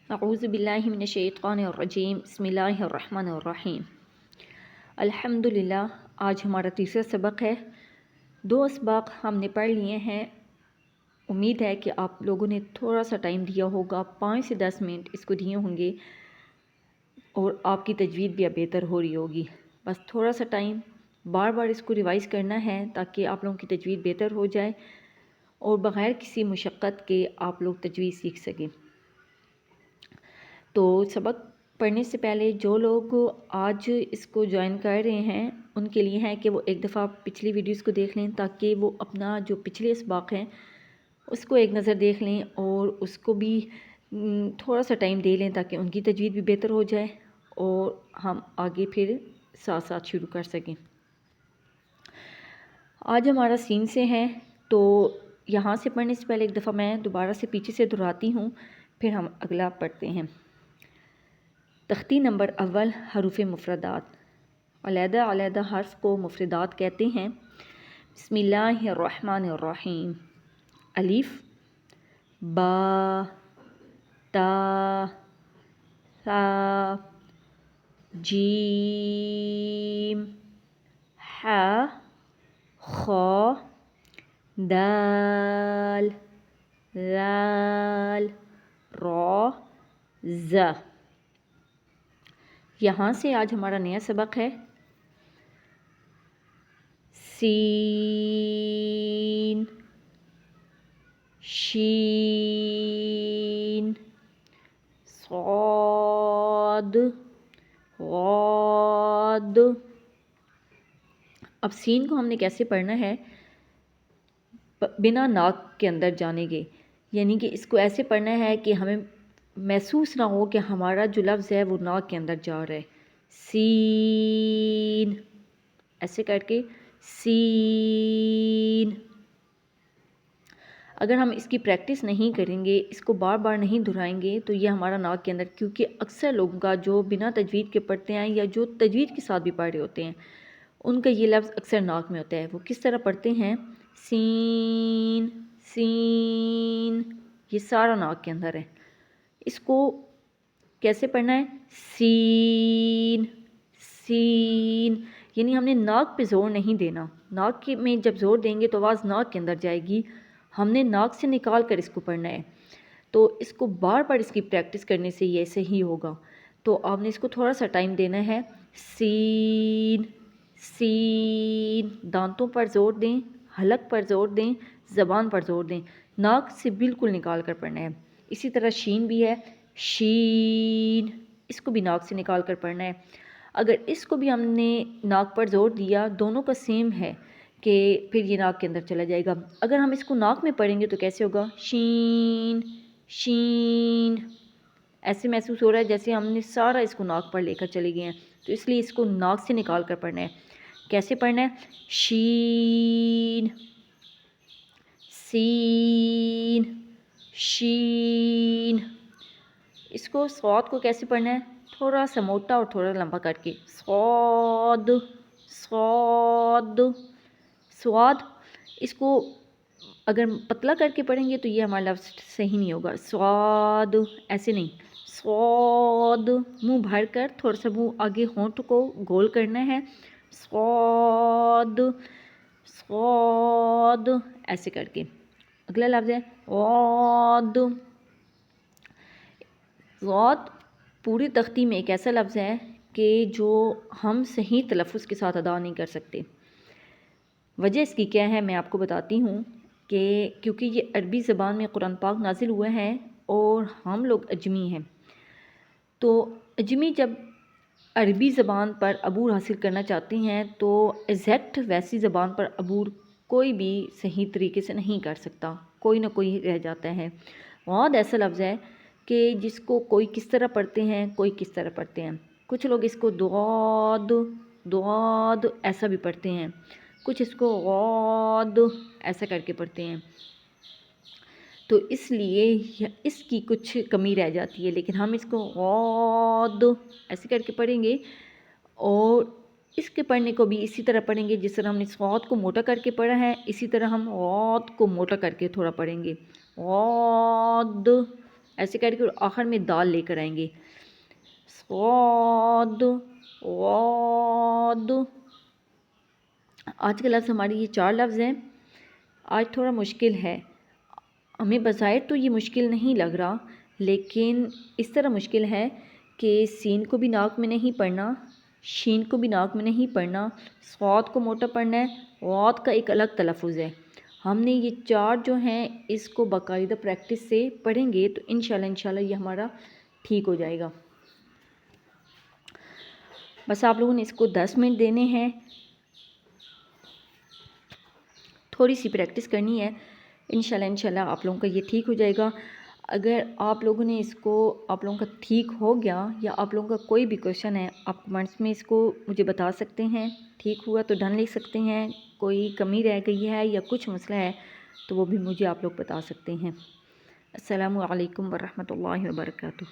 اعوذ باللہ من الشیطان الرجیم بسم اللہ الرحمن الرحیم۔ الحمدللہ، آج ہمارا تیسرا سبق ہے۔ 2 اسباق ہم نے پڑھ لیے ہیں۔ امید ہے کہ آپ لوگوں نے تھوڑا سا ٹائم دیا ہوگا، 5 سے 10 منٹ اس کو دیے ہوں گے، اور آپ کی تجوید بھی اب بہتر ہو رہی ہوگی۔ بس تھوڑا سا ٹائم بار بار اس کو ریوائز کرنا ہے تاکہ آپ لوگوں کی تجوید بہتر ہو جائے اور بغیر کسی مشقت کے آپ لوگ تجوید سیکھ سکیں۔ تو سبق پڑھنے سے پہلے جو لوگ آج اس کو جوائن کر رہے ہیں ان کے لیے ہے کہ وہ ایک دفعہ پچھلی ویڈیوز کو دیکھ لیں تاکہ وہ اپنا جو پچھلے اسباق ہیں اس کو ایک نظر دیکھ لیں اور اس کو بھی تھوڑا سا ٹائم دے لیں تاکہ ان کی تجوید بھی بہتر ہو جائے اور ہم آگے پھر ساتھ ساتھ شروع کر سکیں۔ آج ہمارا سین سے ہے، تو یہاں سے پڑھنے سے پہلے ایک دفعہ میں دوبارہ سے پیچھے سے دہراتی ہوں، پھر ہم اگلا پڑھتے ہیں۔ تختی نمبر اول، حروف مفردات۔ علیحدہ علیحدہ حرف کو مفردات کہتے ہیں۔ بسم اللہ الرحمن الرحیم۔ الف، با، تا، ثا، جیم، ح، خ، دال، ذال، را، ز۔ یہاں سے آج ہمارا نیا سبق ہے سین، شین، صاد، غاد۔ اب سین کو ہم نے کیسے پڑھنا ہے؟ بنا ناک کے اندر جانے کے، یعنی کہ اس کو ایسے پڑھنا ہے کہ ہمیں محسوس نہ ہو کہ ہمارا جو لفظ ہے وہ ناک کے اندر جا رہا ہے۔ سین، ایسے کر کے سین۔ اگر ہم اس کی پریکٹس نہیں کریں گے، اس کو بار بار نہیں دہرائیں گے تو یہ ہمارا ناک کے اندر، کیونکہ اکثر لوگوں کا جو بنا تجوید کے پڑھتے ہیں یا جو تجوید کے ساتھ بھی پڑھ رہے ہوتے ہیں ان کا یہ لفظ اکثر ناک میں ہوتا ہے۔ وہ کس طرح پڑھتے ہیں؟ سین، سین، یہ سارا ناک کے اندر ہے۔ اس کو کیسے پڑھنا ہے؟ سین، سین، یعنی ہم نے ناک پہ زور نہیں دینا۔ ناک میں جب زور دیں گے تو آواز ناک کے اندر جائے گی، ہم نے ناک سے نکال کر اس کو پڑھنا ہے۔ تو اس کو بار بار اس کی پریکٹس کرنے سے یہ صحیح ہوگا۔ تو آپ نے اس کو تھوڑا سا ٹائم دینا ہے۔ سین، سین، دانتوں پر زور دیں، حلق پر زور دیں، زبان پر زور دیں، ناک سے بالکل نکال کر پڑھنا ہے۔ اسی طرح شین بھی ہے، شین، اس کو بھی ناک سے نکال کر پڑھنا ہے۔ اگر اس کو بھی ہم نے ناک پر زور دیا، دونوں کا سیم ہے کہ پھر یہ ناک کے اندر چلا جائے گا۔ اگر ہم اس کو ناک میں پڑھیں گے تو کیسے ہوگا؟ شین، شین، ایسے محسوس ہو رہا ہے جیسے ہم نے سارا اس کو ناک پر لے کر چلے گئے ہیں، تو اس لیے اس کو ناک سے نکال کر پڑھنا ہے۔ کیسے پڑھنا ہے؟ شین، سین، شین۔ اس کو صاد کو کیسے پڑھنا ہے؟ تھوڑا سا موٹا اور تھوڑا لمبا کر کے، صاد، صاد، سواد۔ اس کو اگر پتلا کر کے پڑھیں گے تو یہ ہمارا لفظ صحیح نہیں ہوگا۔ سواد، ایسے نہیں، سواد، منہ بھر کر تھوڑا سا منہ آگے ہونٹ کو گول کرنا ہے، سواد، سواد، ایسے کر کے۔ اگلا لفظ ہے غاد۔ غاد پوری تختی میں ایک ایسا لفظ ہے کہ جو ہم صحیح تلفظ کے ساتھ ادا نہیں کر سکتے۔ وجہ اس کی کیا ہے میں آپ کو بتاتی ہوں کہ کیونکہ یہ عربی زبان میں قرآن پاک نازل ہوا ہے اور ہم لوگ اجمی ہیں، تو اجمی جب عربی زبان پر عبور حاصل کرنا چاہتے ہیں تو ایگزیکٹ ویسی زبان پر عبور کوئی بھی صحیح طریقے سے نہیں کر سکتا، کوئی نہ کوئی رہ جاتا ہے۔ غاد ایسا لفظ ہے کہ جس کو کوئی کس طرح پڑھتے ہیں، کوئی کس طرح پڑھتے ہیں۔ کچھ لوگ اس کو دعاد، دعاد ایسا بھی پڑھتے ہیں، کچھ اس کو غاد ایسا کر کے پڑھتے ہیں۔ تو اس لیے اس کی کچھ کمی رہ جاتی ہے، لیکن ہم اس کو غاد ایسے کر کے پڑھیں گے، اور اس کے پڑھنے کو بھی اسی طرح پڑھیں گے جس طرح ہم نے صاد کو موٹا کر کے پڑھا ہے، اسی طرح ہم غاد کو موٹا کر کے تھوڑا پڑھیں گے۔ غاد، ایسے کر کے آخر میں دال لے کر آئیں گے. صاد غاد. آج کے لفظ ہماری یہ 4 لفظ ہیں. آج تھوڑا مشکل ہے، ہمیں بظاہر تو یہ مشکل نہیں لگ رہا، لیکن اس طرح مشکل ہے کہ سین کو بھی ناک میں نہیں پڑھنا، شین کو بھی ناک میں نہیں پڑھنا، صاد کو موٹا پڑھنا ہے، غاد کا ایک الگ تلفظ ہے. ہم نے یہ 4 جو ہیں اس کو باقاعدہ پریکٹس سے پڑھیں گے تو انشاءاللہ یہ ہمارا ٹھیک ہو جائے گا. بس آپ لوگوں نے اس کو 10 منٹ دینے ہیں، تھوڑی سی پریکٹس کرنی ہے. انشاءاللہ آپ لوگوں کا یہ ٹھیک ہو جائے گا. اگر آپ لوگوں نے اس کو آپ لوگوں کا ٹھیک ہو گیا یا آپ لوگوں کا کوئی بھی کویشچن ہے، آپ کمنٹس میں اس کو مجھے بتا سکتے ہیں. ٹھیک ہوا تو ڈن لکھ سکتے ہیں، کوئی کمی رہ گئی ہے یا کچھ مسئلہ ہے تو وہ بھی مجھے آپ لوگ بتا سکتے ہیں. السلام علیکم ورحمۃ اللہ وبرکاتہ.